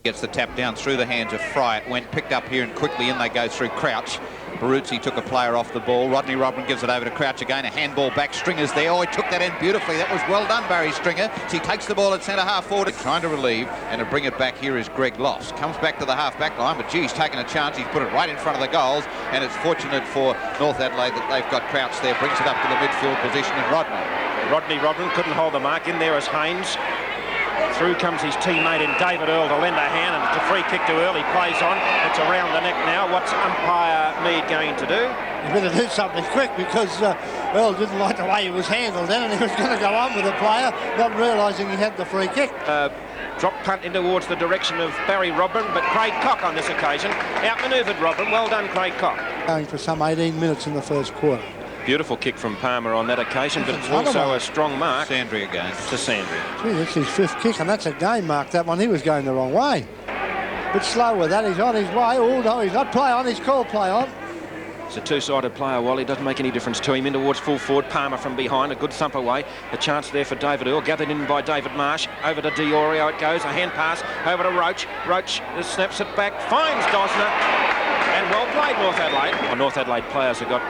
Gets the tap down through the hands of Fry. It went picked up here and quickly in they go through Crouch. Baruzzi took a player off the ball. Rodney Robin gives it over to Crouch again. A handball back. Stringer's there. Oh, he took that in beautifully. That was well done, Barry Stringer. So he takes the ball at centre half forward. Trying to relieve and to bring it back here is Greg Loss. Comes back to the half back line, but gee, he's taken a chance. He's put it right in front of the goals, and it's fortunate for North Adelaide that they've got Crouch there. Brings it up to the midfield position, and Rodney Robin couldn't hold the mark. In there as Haynes. Through comes his teammate in David Earl to lend a hand, and it's a free kick to Earl. He plays on. It's around the neck now. What's umpire Mead going to do? He better do something quick, because Earl didn't like the way he was handled then, and he was going to go on with the player, not realising he had the free kick. Drop punt in towards the direction of Barry Robin, but Craig Cock on this occasion outmanoeuvred Robin. Well done, Craig Cock. Going for some 18 minutes in the first quarter. Beautiful kick from Palmer on that occasion, but it's also a strong mark. Sandry again. To Sandry. Gee, that's his 5th kick, and that's a game mark, that one. He was going the wrong way. Bit slow with that. He's on his way. Oh, no, he's not play on. He's called play on. It's a two-sided player, Wally. Doesn't make any difference to him. In towards full forward. Palmer from behind. A good thump away. A chance there for David Earl. Gathered in by David Marsh. Over to Diorio it goes. A hand pass over to Roach. Roach snaps it back. Finds Dosner. And well played, North Adelaide. Well, North Adelaide players have got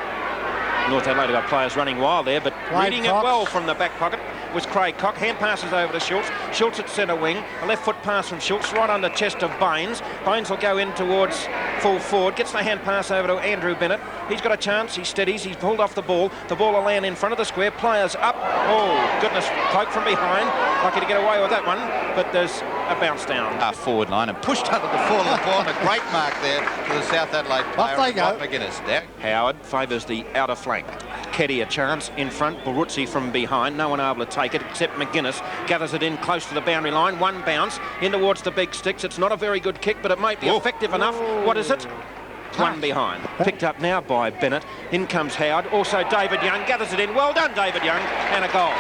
players running wild there, but reading it well from the back pocket was Craig Cock. Hand passes over to Schultz. Schultz at centre wing. A left foot pass from Schultz right on the chest of Baines. Baines will go in towards full forward. Gets the hand pass over to Andrew Bennett. He's got a chance. He steadies. He's pulled off the ball. The ball will land in front of the square. Players up. Oh, goodness. Cloak from behind. Lucky to get away with that one, but there's a bounce down. Half forward line and pushed under the fall of the ball, and a great mark there for the South Adelaide player. Off they go. McGuinness there. Howard favours the outer flank. Keddy a chance in front. Baruzzi from behind. No one able to take it except McGuinness. Gathers it in close to the boundary line. One bounce in towards the big sticks. It's not a very good kick, but it might be effective enough. What is it? One behind. Picked up now by Bennett. In comes Howard. Also David Young. Gathers it in. Well done, David Young. And a goal.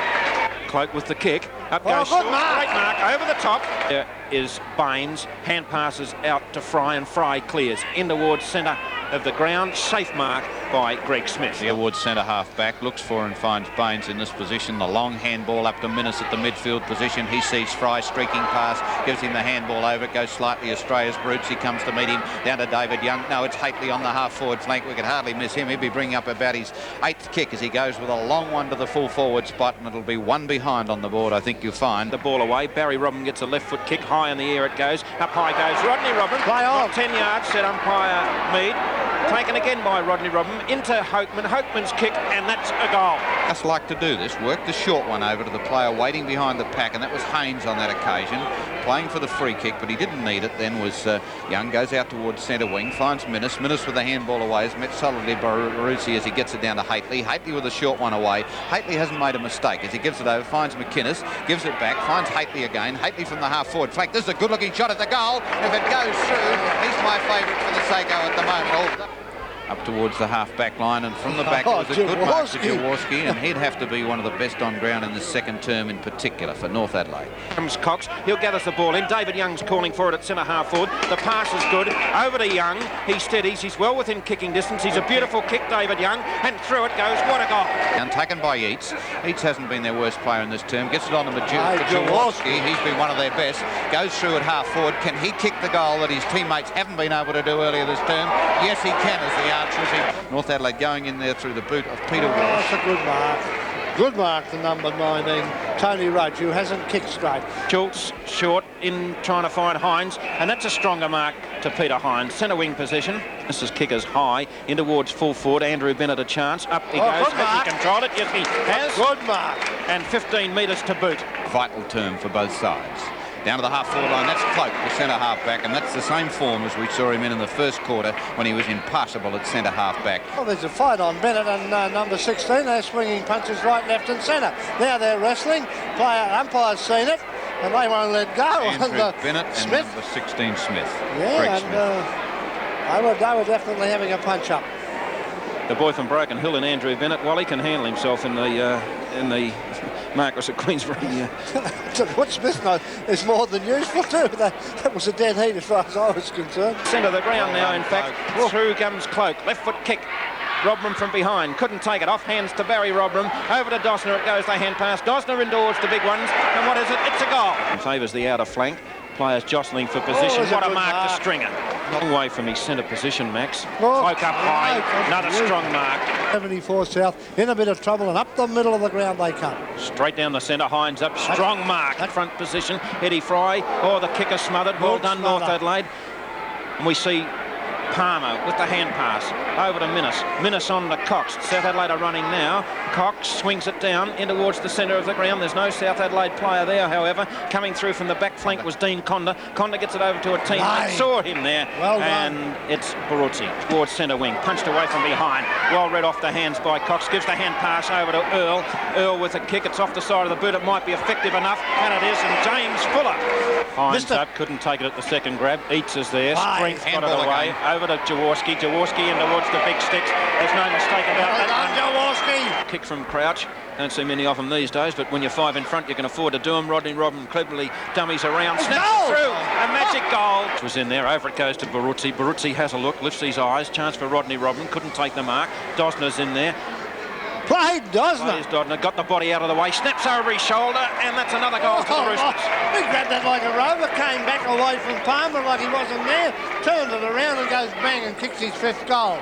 Cloak with the kick. Up goes Schultz. Great mark. Over the top. There is Baines. Hand passes out to Fry, and Fry clears in towards centre of the ground. Safe mark by Greg Smith. Towards centre half back, looks for and finds Baines in this position. The long handball up to Minnis at the midfield position. He sees Fry streaking past, gives him the handball over. It goes slightly astray as Baruzzi comes to meet him. Down to David Young. No, it's Hately on the half forward flank. We could hardly miss him. He'll be bringing up about his 8th kick as he goes with a long one to the full forward spot, and it'll be one behind on the board, I think you'll find. The ball away. Barry Robin gets a left foot kick. High in the air it goes. Up high goes Rodney Robin. Play on. 10 yards, said umpire Mead. Taken again by Rodney Robin into Hokeman. Hokeman's kick, and that's a goal. Just like to do this. Work the short one over to the player waiting behind the pack, and that was Haynes on that occasion, playing for the free kick, but he didn't need it. Then was Young. Goes out towards centre wing, finds Minnis. Minnis with the handball away is met solidly by Baruzzi as he gets it down to Hately. Hately with a short one away. Hately hasn't made a mistake as he gives it over, finds McInnes, gives it back, finds Hately again. Hately from the half forward flank. This is a good looking shot at the goal. If it goes through, he's my favourite for the Seiko at the moment. Up towards the half-back line, and from the back it was a good mark to Jaworski, and he'd have to be one of the best on ground in the second term in particular for North Adelaide. Comes Cox, he'll gather the ball in. David Young's calling for it at centre half forward. The pass is good. Over to Young. He steadies. He's well within kicking distance. He's a beautiful kick, David Young, and through it goes. What a goal. And taken by Eates. Eates hasn't been their worst player in this term. Gets it on to Jaworski. He's been one of their best. Goes through at half forward. Can he kick the goal that his teammates haven't been able to do earlier this term? Yes, he can, as the Archers. North Adelaide going in there through the boot of Peter Walsh. That's a good mark. Good mark to number 19, Tony Roach, who hasn't kicked straight. Schultz short in trying to find Hines, and that's a stronger mark to Peter Hines. Centre wing position. This is kickers high in towards full forward. Andrew Bennett a chance. Up he goes. Has he controlled it? Yes, he has. Good mark. And 15 metres to boot. Vital term for both sides. Down to the half-forward line, that's Cloak, the centre half-back, and that's the same form as we saw him in the first quarter when he was impassable at centre half-back. Well, there's a fight on Bennett and number 16. They're swinging punches right, left and centre. Now they're wrestling. Umpire's seen it, and they won't let go. Andrew Bennett Smith. And number 16, Smith. Yeah, Greg and Smith. they were definitely having a punch-up. The boy from Broken Hill and Andrew Bennett, well, he can handle himself in the Marcus at Queensbury. What Smith knows is more than useful too. That was a dead heat as far as I was concerned. Centre of the ground now, in fact. Through comes Cloak. Left foot kick. Robram from behind. Couldn't take it off. Hands to Barry Robram. Over to Dosner. It goes the hand pass. Dosner indoors the big ones. And what is it? It's a goal. Favours the outer flank. Players jostling for position. there's a What a good mark to mark. Stringer. Long way from his centre position, Max. Oh, Spoke up high. Another strong mark. 74 South in a bit of trouble, and up the middle of the ground they come. Straight down the centre. Hines up. Strong mark. Front position. Eddie Fry. Oh, the kicker smothered. Well done, North Adelaide. And we see Palmer with the hand pass over to Minnis. Minnis on to Cox. South Adelaide are running now. Cox swings it down in towards the centre of the ground. There's no South Adelaide player there, however. Coming through from the back flank was Dean Conda. Conda gets it over to a teammate. Saw him there. Well and done. It's Baruzzi towards centre wing. Punched away from behind. Well read off the hands by Cox. Gives the hand pass over to Earl. Earl with a kick. It's off the side of the boot. It might be effective enough. And it is. And James Fuller. Hines up. Couldn't take it at the second grab. Eats is there. Strength got it away. Over to Jaworski. Jaworski in towards the big sticks. There's no mistake about that. Jaworski. Kick from Crouch. Don't see many of them these days, but when you're 5 in front, you can afford to do them. Rodney Robin cleverly dummies around, snaps it through. A magic goal. Was in there. Over it goes to Baruzzi. Baruzzi has a look, lifts his eyes. Chance for Rodney Robin. Couldn't take the mark. Dosner's in there. Played Dosner. Dosner got the body out of the way, snaps over his shoulder, and that's another goal to the Roosters. He grabbed that like a rover, came back away from Palmer like he wasn't there, turned it around and goes bang and kicks his 5th goal.